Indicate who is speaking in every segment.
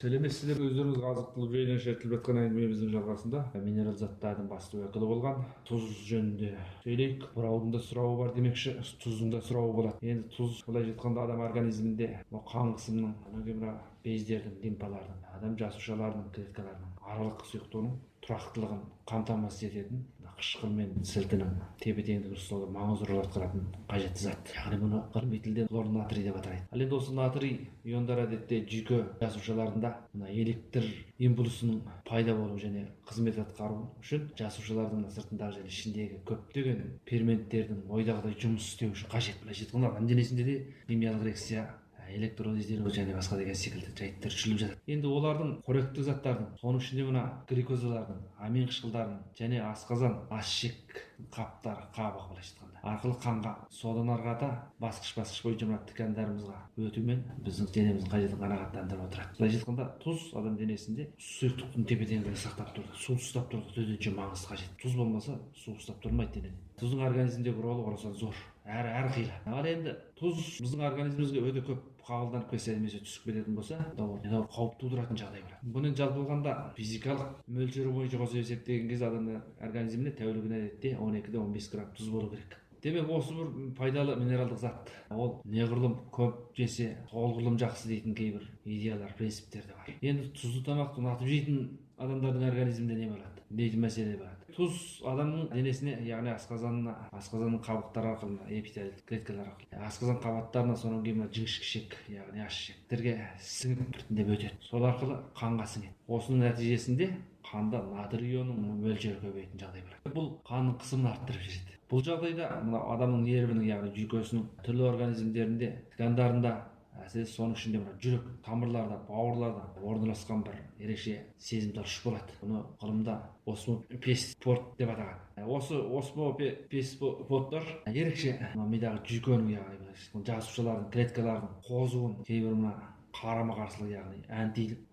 Speaker 1: Сәлеметсіздер, өздеріңіз азық-түлік жайынан шертіліп жатқан әңгімеміздің жалғасында минерал заттардың басты өкілі болған тұз жөнінде сөйлейік. Бір аудында сұрауы бар демекші, тұздың да сұрауы болады. Енді тұз былай жатқанда адам организмінде қан қысымының, бездердің, лимфалардың, адам жасушаларының, клеткаларының аралық сұйықтығының тұрақтылығын қамтамасыз ететін қышқыл мен сілтінің тепе-теңдігін ұстауда маңызды рөл атқаратын қажетті зат. Яғни бұны ғылыми тілде хлор натрий деп атайды. Ал енді осы натрий иондары әдетте жүйке жасушаларында электр импульсының пайда болу және қызмет атқару үшін жасушалардың сыртындағы және ішіндегі көптеген ферменттердің ойдағыдай жұмыс істеу үшін қажет. Былайша айтқанда адам денесінде де химиялық реакция, электролиздену және басқа деген секілді жайттар жүріп жатады. Енді олардың қоректік заттардың, соның ішінде мына глюкозалардың, амин қышқылдарының және асқазан, асшек қаптары, қабығы былайша айтқанда арқылы қанға, содан ары қарата басқыш бойынша мына ткандарымызға өтумен біздің денеміздің қажетін қанағаттандырып отырады. Былайша айтқанда тұз адам денесінде сұйықтықтың тепе-теңдігін сақтап тұрды, су ұстап тұрды, төтенше маңызды қажет. Тұз болмаса су ұстап тұрмайды денеде. Тұздың организмдегі ролі орасан зор, әрқилы. Ал енді тұз біздің организмімізге өте көп қабылданып кетсе немесе түсіп кететін болса, ол қауіп тудыратын жағдай болады. Бұның жалпы алғанда физикалық мөлшері бойынша қосып есептеген кезде адамның организміне тәулігіне әдетте 12-ден 15 грамм тұз болу керек. Демек осы бір пайдалы минералдық зат. Ол неғұрлым көп жесе, солғұрлым жақсы дейтін кейбір идеялар, принциптер де бар. Енді тұзды тамақты ұнатып жейтін адамдардың организмінде не болады дейтін мәселе бар. Тұз адамның денесіне, яғни асқазанның қабықтары арқылы, эпителиялық клеткалар арқылы, асқазан қабаттарына, сонан кейін жіңішкішек, яғни асшектерге сіңіп біртіндеп өтеді. Сол арқылы қанға сіңеді. Осының нәтижесінде қанда натрий ионының мөлшері көбейетін жағдай болады. Бұл қанның қысымын арттырып жібереді. Бұл жағдайда мына адамның нервінің, яғни жүйкесінің түрлі организмдерінде, ткандарында, әсіресе соның ішінде жүрек тамырларда, бауырларда орналасқан бір ерекше сезімтал ұш болады. Бұны ғылымда осмопеспорт деп атаған. Осы осмопеспорттар ерекше мидағы жүйкенің, яғни жасушалардың, клеткалардың қозуын, кейбір қарама-қарсылық, яғни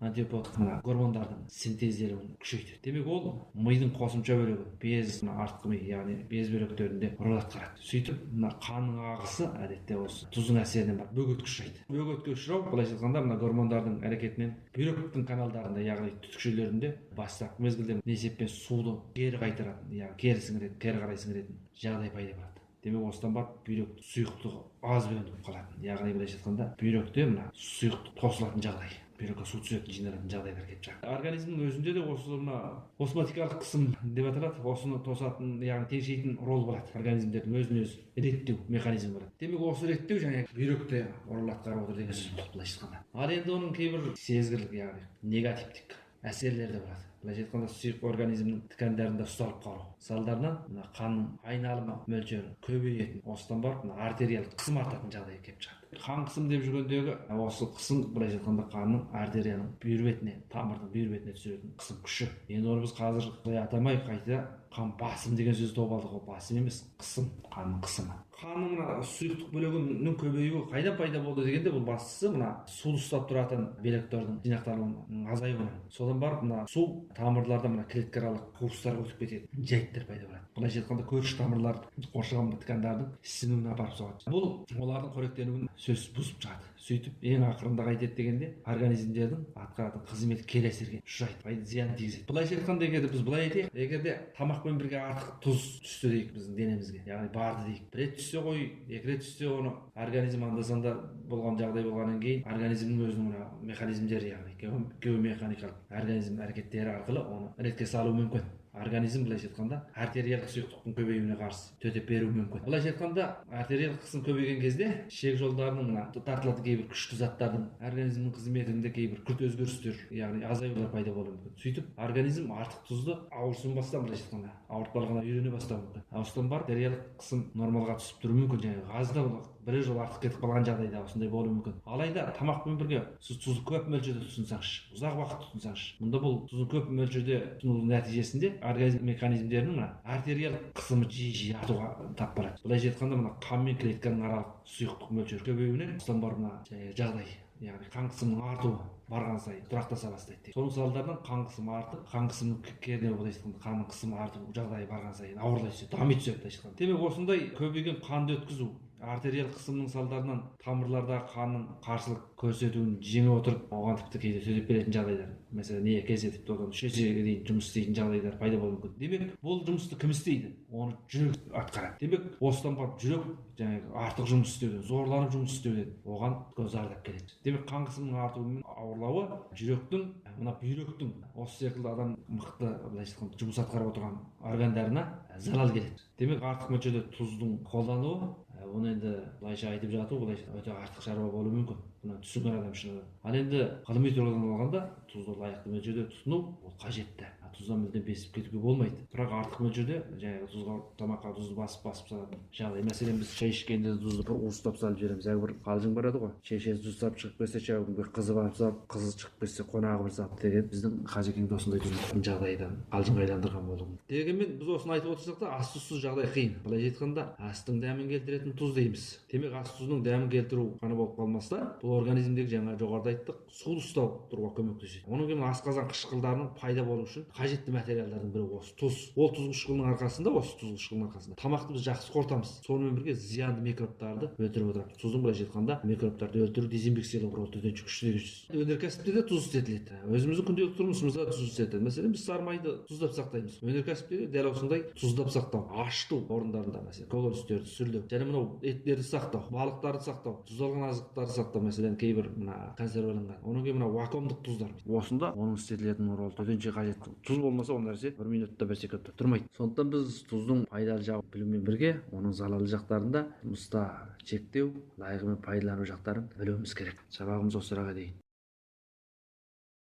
Speaker 1: антипод гормондардың синтезделуін күшейтеді. Демек ол мидың қосымша бөлігі, без, артқы ми, яғни без бөліктерінде рөл атқарады. Сөйтіп қанның ағысы әдетте осы тұздың әсерінен бар бөгетке ұшырайды. Бөгетке ұшырау, былайша айтқанда гормондардың әрекетінен бүйректің каналдарында, яғни түтікшелерінде бастапқы мезгілде несеппен суды кері қайтаратын, яғни кері қарай сіңіретін жағдай пайда болады. Демек осыдан барып бүйректің сұйықтығы аз бөлініп қалатын. Яғни былайша айтқанда бүйректе сұйықтық тосылатын жағдай, бүйрекке су түсетін, жиналатын жағдайлар келіп жатыр. Организмнің өзінде де осы осмотикалық қысым деп аталады. Осыны тосатын, яғни тежейтін рол болады. Организмдердің өзін-өзі реттеу механизмі болады. Демек осы реттеу және бүйректе рөл атқарып отыр деген сөз болады былайша айтқанда. Ал енді оның кейбір сезгірлік, яғни негативтік әсерлері де болады. Былайша айтқанда сұйық организмнің ткандарында ұсталып қалу салдарынан қанның айналымы мөлшері көбейетін, осыдан барып артериялық қысым артатын жағдай келіп шығады. Қан қысым деп жүргендегі осы қысым, былайша айтқанда қанның артерияның бүйір бетіне, тамырдың бүйір бетіне түсіретін қысым күші. Енді оны біз қазір былай атамай қайта қан басым деген сөзді тауып алдық. Ол басым емес, қысым, қанның қысымы. Қанның сұйықтық бөлігінің көбеюі қайдан пайда болды дегенде, бұл бастысы суды ұстап тұратын белектердің жинақталуының азаюынан. Содан барып су тамырларда клеткааралық қуыстарға өтіп кететін жайттар пайда болады. Былайша айтқанда көрші тамырлар қоршаған ткандардың ісінуіне апарып соғады. Бұл олардың қоректенуін сөзсіз бұзып шығады. Сөйтіп ең ақырында қайтеді дегенде организмдердің атқаратын қызметі кері әсерге ұшырайды, зиян тигізеді. Былайша айтқанда біз былай айтайық, егерде тамақпен бірге артық тұз түсті дейік біздің денемізге, яғни барды дейік. Бір рет түссе ғой, екі рет түссе, оны организм анда-санда болған жағдай болғаннан кейін организмнің өзінің механизмдері, яғни геомеханикалық организм әрекеттері арқылы оны ретке салу мүмкін. Организм былайша айтқанда артериялық сұйықтықтың көбеюіне қарсы төтеп беруі мүмкін. Былайша айтқанда артериялық қысым көбейген кезде ішек жолдарының тартылатын кейбір күшті заттардың организмнің қызметінде кейбір күрт өзгерістер, яғни азаюлар пайда болуы мүмкін. Сөйтіп организм артық тұзды ауырсынбастан, былайша айтқанда ауыртпалығына үйрене бастауы мүмкін. Осыдан барып артериялық қысым нормалға түсіп тұруы мүмкін, және газда бір жыл артық кетіп қалған жағдайда осындай болуы мүмкін. Алайда тамақпен бірге сіз тұзды көп мөлшерде тұтынсаңыз, ұзақ уақыт тұтынсаңыз, мұнда бұл тұзды көп мөлшерде тұтыну нәтижесінде организм механизмдерінің артериялық қысымы жиі артуға тап барады. Былайша айтқанда қан мен клетканың аралық сұйықтық мөлшері көбеюінен осыдан барып жағдай, яғни қан қысымының артуы барған сайын тұрақтаса бастайды. Соның салдарынан қан қысымы артып, қан қысымының кернеуі, былайша айтқанда қанның қысымы арту жағдайы барған сайын ауырлай түседі, дами түседі. Демек осындай көбейген қанды өткізу артериал кысымдын салдарынан тамырларда канын каршылык көрсөтүүнүн жеңип отуруп оған типти кейде төзөп беретін жагдайлар, мәселен эки типти одан 3 эсеге дейин жумуш істейтін жагдайлар пайда болуу мүмкүн. Демек бул жумусту ким істейді? Оны жүрөк аткарат. Демек осыдан барып жүрөк жаңағы артык жумуш істөөдөн, зорланып жумуш істөөдөн оған зардап келет. Демек кан кысымынын артуу менен ауырлауы жүрөктүн, мына бүйрөктүн осы секилди адам мыкты мындайча айтканда жумуш аткарып отурган органдарына залал келет. Демек артык мөлчөрдө туздун колдонуусу оны енді былайша айтып жату былайша өте артық шаруа болуы мүмкін. Бұны түсінген адам үшін. Ал енді ғылыми тұрғыдан алғанда тұзды лайықты мөлшерде тұтыну ол қажетті. Тұздан мүлдем безіп кетуге болмайды. Бірақ артық мөлшерде жаңағы тұзға тамаққа тұзды басып салатын жағдай. Мәселен біз шай ішкенде тұзды бір уыстап салып жібереміз. Әлгі бір қалжың бар еді ғой. Шешесі тұз салып шығып кетсе, шәугімге қызы барып салып, қызы шығып кетсе, қонағы бір салып деген біздің Қажекең осындай жағдайдан қалжыңға айландырған болуы. Дегенмен біз осыны айтып отырсақ та ас тұзсыз жағдай қиын. Былайша айтқанда астың дәмін келтіретін тұз дейміз. Демек ас тұзының дәмін келтіру ғана болып қалмаса, бұл организмдегі жаңа жоғарыда айттық, суды ұстау тұруға көмектеседі. Оның кейін асқазан қышқылдарының пайда болуы үшін қажетті материалдардың бірі осы тұз. Ол тұз қышқылының арқасында, осы тұз қышқылының арқасында тамақты біз жақсы қорытамыз. Сонымен бірге зиянды микробтарды өлтіріп отырады. Тұздың былайша айтқанда микробтарды өлтіру дезинфекциялау құралы төтенше күшті дегенші. Өнеркәсіпте де тұз істетіледі. Өзіміздің күнделікті тұрмысымызда тұз істетіледі. Мәселен біз сары майды тұздап сақтаймыз. Өнеркәсіпте де дәл осындай тұздап сақтау, ашыту орындарында мәселен көкөністерді сүрлеу, және мынау еттерді сақтау, балықтарды сақтау, тұздалған азықтарды сақтау, мәселен кейбір мына консерваланған. Оның кейін мына вакуумдық тұздар. Осында оның істетілетін ролы төтенше қажет. Тұз болмаса ол нәрсе 1 минутта 1 секундта тұрмайды. Сондықтан біз тұздың пайдалы жағын білумен бірге, оның залалы жақтарын да жұмыста шектеу, лайығымен пайдалану жақтарын білуіміз керек. Сабағымыз осыраға дейін.